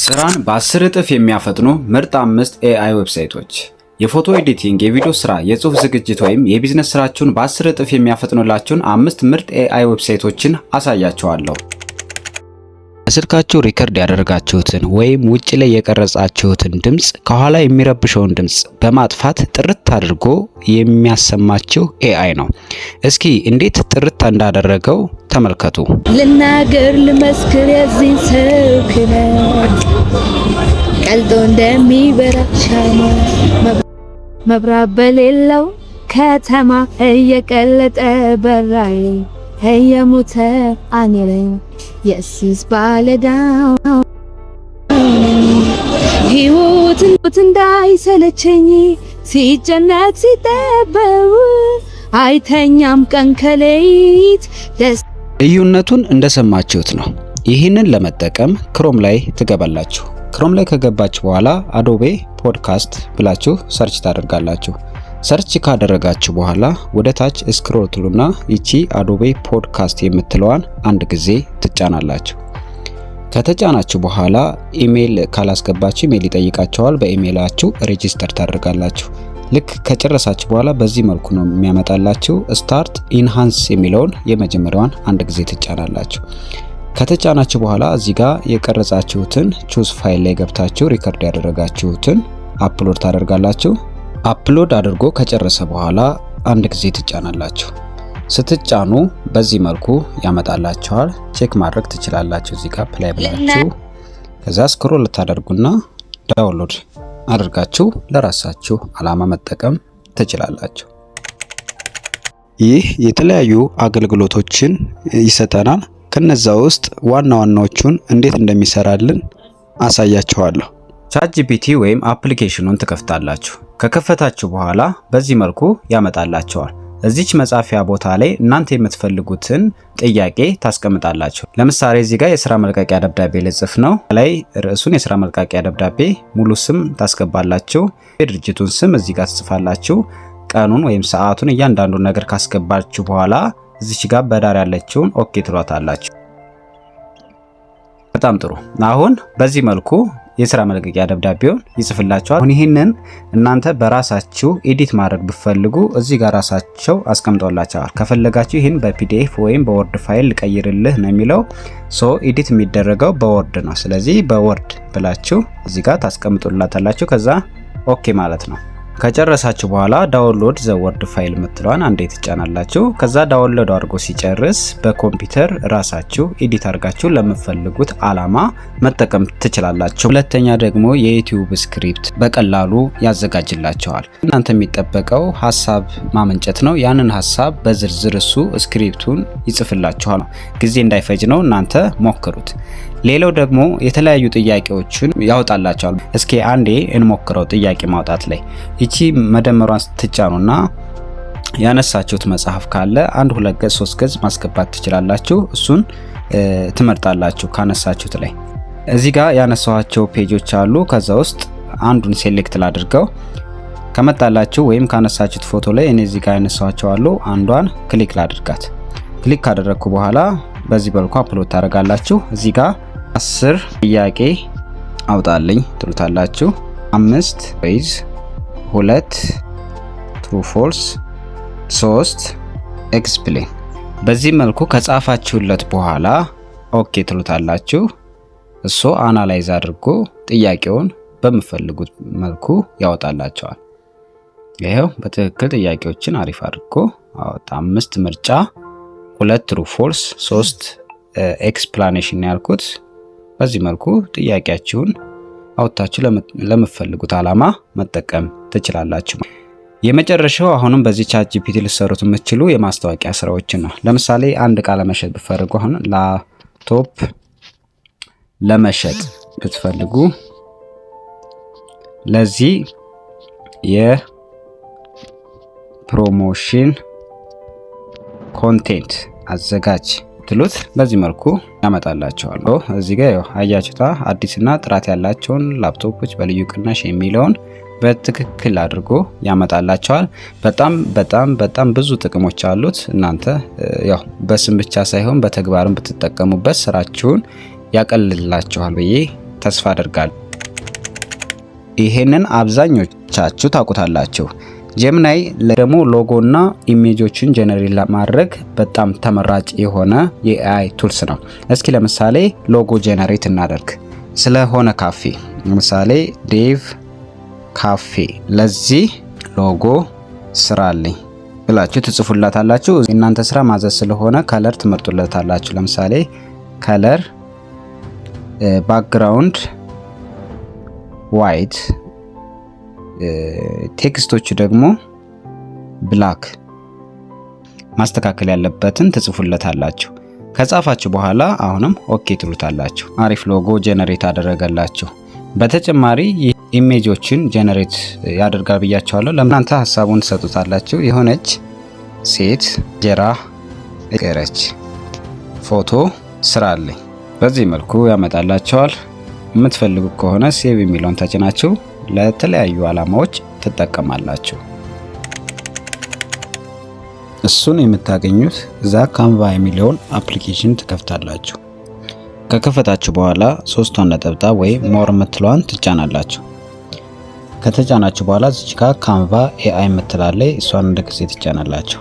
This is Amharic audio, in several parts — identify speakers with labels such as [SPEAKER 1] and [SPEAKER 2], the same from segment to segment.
[SPEAKER 1] ስራን በ10 እጥፍ የሚያፈጥኑ ምርጥ 5 AI ዌብሳይቶች። የፎቶ ኤዲቲንግ፣ የቪዲዮ ስራ፣ የጽሁፍ ዝግጅት ወይም የቢዝነስ ስራችሁን በ10 እጥፍ የሚያፈጥኑላችሁን 5 ምርጥ AI ዌብሳይቶችን አሳያችኋለሁ። በስልካችሁ ሪከርድ ያደረጋችሁትን ወይም ውጪ ላይ የቀረጻችሁትን ድምጽ ከኋላ የሚረብሸውን ድምጽ በማጥፋት ጥርት አድርጎ የሚያሰማችሁ AI ነው። እስኪ እንዴት ጥርት እንዳደረገው ተመልከቱ።
[SPEAKER 2] ልናገር ልመስክር የዚህ ሰው ክብር ቀልጦ እንደሚበራ ሻማ መብራት በሌለው ከተማ እየቀለጠ በራይ የሞተ አንለኝ የእሱስ ባለዳው ሕይወት እንዳይሰለቸኝ ሲጨነቅ ሲጠበብ አይተኛም ቀን ከሌሊት
[SPEAKER 1] ልዩነቱን እንደሰማችሁት ነው። ይህንን ለመጠቀም ክሮም ላይ ትገባላችሁ። ክሮም ላይ ከገባችሁ በኋላ አዶቤ ፖድካስት ብላችሁ ሰርች ታደርጋላችሁ። ሰርች ካደረጋችሁ በኋላ ወደ ታች ስክሮል ትሉና ይቺ አዶቤ ፖድካስት የምትለዋን አንድ ጊዜ ትጫናላችሁ። ከተጫናችሁ በኋላ ኢሜል ካላስገባችሁ ኢሜል ይጠይቃችኋል። በኢሜላችሁ ሬጂስተር ታደርጋላችሁ። ልክ ከጨረሳችሁ በኋላ በዚህ መልኩ ነው የሚያመጣላችሁ። ስታርት ኢንሃንስ የሚለውን የመጀመሪያዋን አንድ ጊዜ ትጫናላችሁ። ከተጫናችሁ በኋላ እዚህ ጋር የቀረጻችሁትን ቹዝ ፋይል ላይ ገብታችሁ ሪከርድ ያደረጋችሁትን አፕሎድ ታደርጋላችሁ። አፕሎድ አድርጎ ከጨረሰ በኋላ አንድ ጊዜ ትጫናላችሁ። ስትጫኑ በዚህ መልኩ ያመጣላችኋል። ቼክ ማድረግ ትችላላችሁ። እዚህ ጋር ፕላይ ብላችሁ ከዛ ስክሮል ታደርጉና ዳውንሎድ አድርጋችሁ ለራሳችሁ አላማ መጠቀም ትችላላችሁ። ይህ የተለያዩ አገልግሎቶችን ይሰጠናል። ከነዛ ውስጥ ዋና ዋናዎቹን እንዴት እንደሚሰራልን አሳያችኋለሁ። ቻትጂፒቲ ወይም አፕሊኬሽኑን ትከፍታላችሁ። ከከፈታችሁ በኋላ በዚህ መልኩ ያመጣላችኋል። እዚች መጻፊያ ቦታ ላይ እናንተ የምትፈልጉትን ጥያቄ ታስቀምጣላችሁ። ለምሳሌ እዚህ ጋር የሥራ መልቀቂያ ደብዳቤ ልጽፍ ነው። ላይ ርዕሱን የሥራ መልቀቂያ ደብዳቤ ሙሉ ስም ታስገባላችሁ። የድርጅቱን ስም እዚህ ጋር ትጽፋላችሁ። ቀኑን ወይም ሰዓቱን እያንዳንዱን ነገር ካስገባችሁ በኋላ እዚች ጋር በዳር ያለችውን ኦኬ ትሏታላችሁ። በጣም ጥሩ። አሁን በዚህ መልኩ የሥራ መልቀቂያ ደብዳቤውን ይጽፍላችኋል። አሁን ይሄንን እናንተ በራሳችሁ ኤዲት ማድረግ ብትፈልጉ እዚህ ጋር ራሳቸው አስቀምጠውላችኋል። ከፈለጋችሁ ይሄን በፒዲኤፍ ወይም በወርድ ፋይል ልቀይርልህ ነው የሚለው። ኤዲት የሚደረገው በወርድ ነው። ስለዚህ በወርድ ብላችሁ እዚህ ጋር ታስቀምጡላታላችሁ። ከዛ ኦኬ ማለት ነው። ከጨረሳችሁ በኋላ ዳውንሎድ ዘ ወርድ ፋይል የምትለዋን አንዴ ትጫናላችሁ። ከዛ ዳውንሎድ አድርጎ ሲጨርስ በኮምፒውተር ራሳችሁ ኤዲት አድርጋችሁ ለምትፈልጉት አላማ መጠቀም ትችላላችሁ። ሁለተኛ ደግሞ የዩቲዩብ ስክሪፕት በቀላሉ ያዘጋጅላችኋል። እናንተ የሚጠበቀው ሐሳብ ማመንጨት ነው። ያንን ሐሳብ በዝርዝር እሱ ስክሪፕቱን ይጽፍላችኋል። ጊዜ እንዳይፈጅ ነው። እናንተ ሞክሩት። ሌላው ደግሞ የተለያዩ ጥያቄዎችን ያወጣላችኋል። እስኪ አንዴ እንሞክረው። ጥያቄ ማውጣት ላይ ይቺ መደመሯን ስትጫኑና ያነሳችሁት መጽሐፍ ካለ 1 2 ገጽ 3 ገጽ ማስገባት ትችላላችሁ። እሱን ትመርጣላችሁ ካነሳችሁት ላይ። እዚህ ጋር ያነሳኋቸው ፔጆች አሉ። ከዛ ውስጥ አንዱን ሴሌክት ላድርገው። ከመጣላችሁ ወይም ካነሳችሁት ፎቶ ላይ እኔ እዚህ ጋር ያነሳኋቸው አሉ። አንዷን ክሊክ ላድርጋት። ክሊክ ካደረግኩ በኋላ በዚህ በልኩ አፕሎድ ታደርጋላችሁ። እዚህ ጋር 10 ጥያቄ አውጣልኝ ትሉታላችሁ። 5 ዌይዝ፣ 2 ትሩ ፎልስ፣ 3 ኤክስፕሌን። በዚህ መልኩ ከጻፋችሁለት በኋላ ኦኬ ትሉታላችሁ። እሱ አናላይዝ አድርጎ ጥያቄውን በመፈልጉት መልኩ ያወጣላችኋል። ይሄው በትክክል ጥያቄዎችን አሪፍ አድርጎ አወጣ። 5 ምርጫ፣ 2 ትሩ ፎልስ፣ 3 ኤክስፕላኔሽን ያልኩት። በዚህ መልኩ ጥያቄያችሁን አውጣችሁ ለምትፈልጉት አላማ መጠቀም ትችላላችሁ። የመጨረሻው አሁንም በዚህ ቻትጂፒቲ ልትሰሩት የምትችሉ የማስታወቂያ ስራዎችን ነው። ለምሳሌ አንድ ዕቃ ለመሸጥ ብትፈልጉ፣ አሁን ላፕቶፕ ለመሸጥ ብትፈልጉ ለዚህ የፕሮሞሽን ኮንቴንት አዘጋጅ ትሉት በዚህ መልኩ ያመጣላችኋል። እዚህ ጋር አያችሁታ አዲስና ጥራት ያላቸውን ላፕቶፖች በልዩ ቅናሽ የሚለውን በትክክል አድርጎ ያመጣላችኋል። በጣም ብዙ ጥቅሞች አሉት። እናንተ ያው በስም ብቻ ሳይሆን በተግባርም ብትጠቀሙበት ስራችሁን ያቀልላችኋል ብዬ ተስፋ አደርጋለሁ። ይሄንን አብዛኞቻችሁ ታውቁታላችሁ። ጀሚናይ ደግሞ ሎጎና ኢሜጆችን ጀነሬት ለማድረግ በጣም ተመራጭ የሆነ የኤአይ ቱልስ ነው። እስኪ ለምሳሌ ሎጎ ጀነሬት እናደርግ። ስለሆነ ካፌ ለምሳሌ ዴቭ ካፌ ለዚህ ሎጎ ስራልኝ ብላችሁ ትጽፉላታላችሁ። እናንተ ስራ ማዘዝ ስለሆነ ከለር ትመርጡለታላችሁ። ለምሳሌ ከለር ባክግራውንድ ዋይት፣ ቴክስቶቹ ደግሞ ብላክ ማስተካከል ያለበትን ትጽፉለታላችሁ። ከጻፋችሁ በኋላ አሁንም ኦኬ ትሉታላችሁ። አሪፍ ሎጎ ጀነሬት አደረገላችሁ። በተጨማሪ ኢሜጆችን ጀነሬት ያደርጋል ብያቸዋለሁ። ለእናንተ ሀሳቡን ትሰጡታላችሁ። የሆነች ሴት ጀራ ቀረች ፎቶ ስራልኝ በዚህ መልኩ ያመጣላቸዋል። የምትፈልጉ ከሆነ ሴቭ የሚለውን ተጭናችሁ ለተለያዩ ዓላማዎች ትጠቀማላችሁ። እሱን የምታገኙት እዛ ካንቫ የሚለውን አፕሊኬሽን ትከፍታላችሁ። ከከፈታችሁ በኋላ ሶስቷን ነጠብጣብ ወይ ሞር የምትለዋን ትጫናላችሁ። ከተጫናችሁ በኋላ እዚህ ጋር ካንቫ ኤአይ የምትላለይ እሷን እንደ ጊዜ ትጫናላችሁ።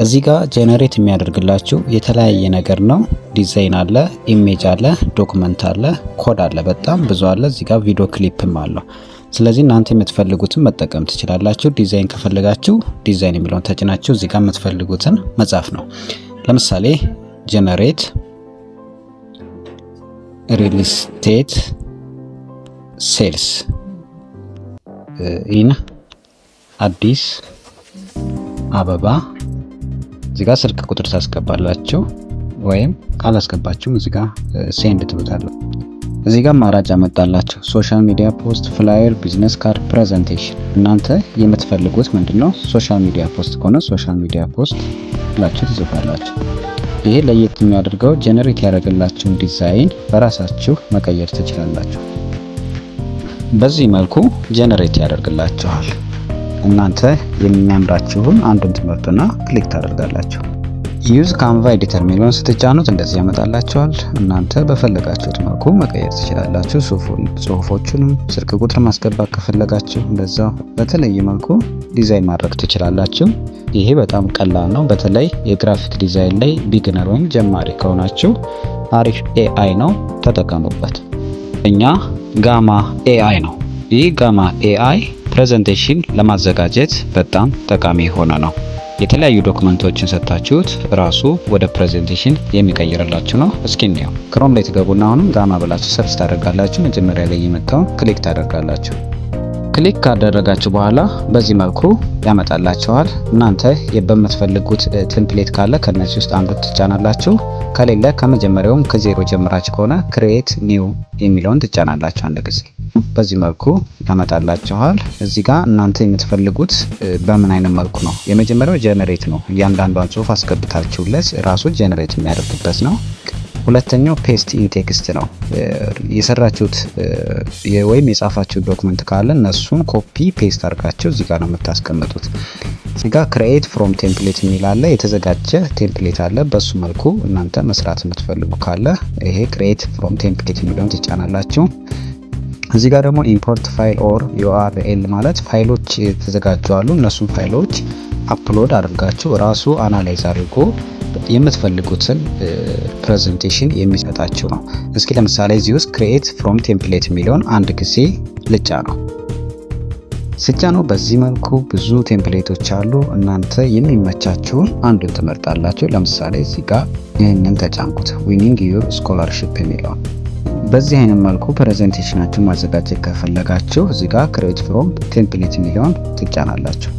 [SPEAKER 1] እዚህ ጋር ጄነሬት የሚያደርግላችሁ የተለያየ ነገር ነው። ዲዛይን አለ፣ ኢሜጅ አለ፣ ዶክመንት አለ፣ ኮድ አለ፣ በጣም ብዙ አለ። እዚህ ጋር ቪዲዮ ክሊፕም አለው። ስለዚህ እናንተ የምትፈልጉትን መጠቀም ትችላላችሁ። ዲዛይን ከፈለጋችሁ ዲዛይን የሚለውን ተጭናችሁ እዚህ ጋር የምትፈልጉትን መጻፍ ነው። ለምሳሌ ጄነሬት ሪል ስቴት ሴልስ ኢን አዲስ አበባ። እዚህ ጋር ስልክ ቁጥር ታስገባላችሁ ወይም ካላስገባችሁም እዚህ ጋር ሴንድ ትሉታላችሁ። እዚህ ጋር አማራጭ አመጣላችሁ። ሶሻል ሚዲያ ፖስት፣ ፍላየር፣ ቢዝነስ ካርድ፣ ፕሬዘንቴሽን። እናንተ የምትፈልጉት ምንድነው? ሶሻል ሚዲያ ፖስት ከሆነ ሶሻል ሚዲያ ፖስት ብላችሁ ትጽፋላችሁ። ይሄ ለየት የሚያደርገው ጄነሬት ያደረገላችሁን ዲዛይን በራሳችሁ መቀየር ትችላላችሁ። በዚህ መልኩ ጄነሬት ያደርግላችኋል። እናንተ የሚያምራችሁን አንዱን ትመርጡና ክሊክ ታደርጋላችሁ። ዩዝ ካንቫ ኤዲተር የሚለውን ስትጫኑት እንደዚህ ያመጣላችኋል። እናንተ በፈለጋችሁት መልኩ መቀየር ትችላላችሁ። ጽሁፎቹንም ስልክ ቁጥር ማስገባት ከፈለጋችሁ እንደዛው በተለየ መልኩ ዲዛይን ማድረግ ትችላላችሁ። ይሄ በጣም ቀላል ነው። በተለይ የግራፊክ ዲዛይን ላይ ቢግነር ወይም ጀማሪ ከሆናችሁ አሪፍ ኤአይ ነው፣ ተጠቀሙበት። እኛ ጋማ ኤአይ ነው። ይህ ጋማ ኤአይ ፕሬዘንቴሽን ለማዘጋጀት በጣም ጠቃሚ የሆነ ነው። የተለያዩ ዶክመንቶችን ሰጣችሁት ራሱ ወደ ፕሬዘንቴሽን የሚቀይርላችሁ ነው። እስኪ እንየው። ክሮም ላይ ትገቡና አሁንም ጋማ ብላችሁ ሰርች ታደርጋላችሁ። መጀመሪያ ላይ የመጣውን ክሊክ ታደርጋላችሁ። ክሊክ ካደረጋችሁ በኋላ በዚህ መልኩ ያመጣላችኋል። እናንተ በምትፈልጉት ቴምፕሌት ካለ ከነዚህ ውስጥ አንዱ ትጫናላችሁ። ከሌለ ከመጀመሪያውም ከዜሮ ጀምራችሁ ከሆነ ክሬት ኒው የሚለውን ትጫናላችሁ አንድ ጊዜ። በዚህ መልኩ ያመጣላችኋል። እዚህ ጋር እናንተ የምትፈልጉት በምን አይነት መልኩ ነው? የመጀመሪያው ጄነሬት ነው። እያንዳንዷን ጽሁፍ አስገብታችሁለት ራሱ ጄነሬት የሚያደርግበት ነው። ሁለተኛው ፔስት ኢን ቴክስት ነው። የሰራችሁት ወይም የጻፋችሁት ዶክመንት ካለ እነሱን ኮፒ ፔስት አድርጋችሁ እዚህ ጋር ነው የምታስቀምጡት። እዚህ ጋር ክሬኤት ፍሮም ቴምፕሌት የሚል አለ። የተዘጋጀ ቴምፕሌት አለ። በሱ መልኩ እናንተ መስራት የምትፈልጉ ካለ ይሄ ክሬኤት ፍሮም ቴምፕሌት የሚለውን ትጫናላችሁ። እዚህ ጋር ደግሞ ኢምፖርት ፋይል ኦር ዩአርኤል ማለት ፋይሎች የተዘጋጁ አሉ። እነሱን ፋይሎች አፕሎድ አድርጋችሁ ራሱ አናላይዝ አድርጎ የምትፈልጉትን ፕሬዘንቴሽን የሚሰጣችሁ ነው። እስኪ ለምሳሌ እዚህ ውስጥ ክሬኤት ፍሮም ቴምፕሌት የሚለውን አንድ ጊዜ ልጫ ነው። ስጫኑ በዚህ መልኩ ብዙ ቴምፕሌቶች አሉ። እናንተ የሚመቻችሁን አንዱን ትመርጣላችሁ። ለምሳሌ እዚህ ጋር ይህንን ተጫንኩት፣ ዊኒንግ ዩር ስኮላርሺፕ የሚለውን። በዚህ አይነት መልኩ ፕሬዘንቴሽናችሁን ማዘጋጀት ከፈለጋችሁ እዚህ ጋር ክሬኤት ፍሮም ቴምፕሌት የሚለውን ትጫናላችሁ።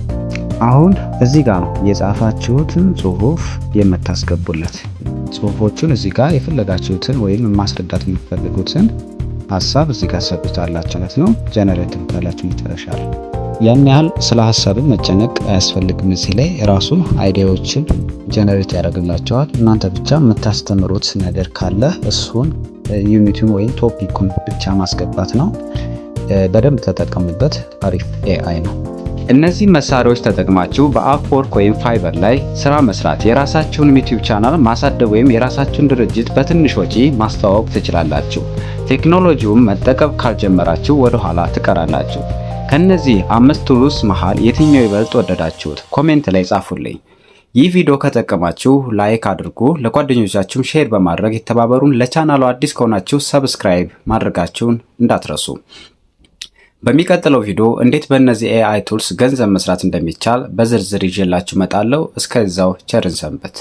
[SPEAKER 1] አሁን እዚህ ጋር ነው የጻፋችሁትን ጽሁፍ የምታስገቡለት። ጽሁፎቹን እዚህ ጋር የፈለጋችሁትን ወይም ማስረዳት የምትፈልጉትን ሀሳብ እዚህ ጋር ሰጥታላችሁ ማለት ነው። ጄነሬት ታላችሁ ይተረሻል። ያን ያህል ስለ ሀሳብን መጨነቅ አያስፈልግም። እዚህ ላይ ራሱ አይዲያዎችን ጄነሬት ያደርግላችኋል። እናንተ ብቻ የምታስተምሩት ነገር ካለ እሱን ዩኒቲውን ወይም ቶፒኩን ብቻ ማስገባት ነው። በደንብ ተጠቀሙበት። አሪፍ ኤአይ ነው። እነዚህ መሳሪያዎች ተጠቅማችሁ በአፕወርክ ወይም ፋይበር ላይ ስራ መስራት፣ የራሳችሁን ዩቲዩብ ቻናል ማሳደግ ወይም የራሳችሁን ድርጅት በትንሽ ወጪ ማስተዋወቅ ትችላላችሁ። ቴክኖሎጂውን መጠቀም ካልጀመራችሁ ወደ ኋላ ትቀራላችሁ። ከነዚህ 5 ቱልስ መሃል የትኛው ይበልጥ ወደዳችሁት? ኮሜንት ላይ ጻፉልኝ። ይህ ቪዲዮ ከጠቀማችሁ ላይክ አድርጉ፣ ለጓደኞቻችሁም ሼር በማድረግ የተባበሩን። ለቻናሉ አዲስ ከሆናችሁ ሰብስክራይብ ማድረጋችሁን እንዳትረሱ። በሚቀጥለው ቪዲዮ እንዴት በእነዚህ AI ቱልስ ገንዘብ መስራት እንደሚቻል በዝርዝር ይዤላችሁ እመጣለሁ። እስከዛው ቸርን ሰንብት።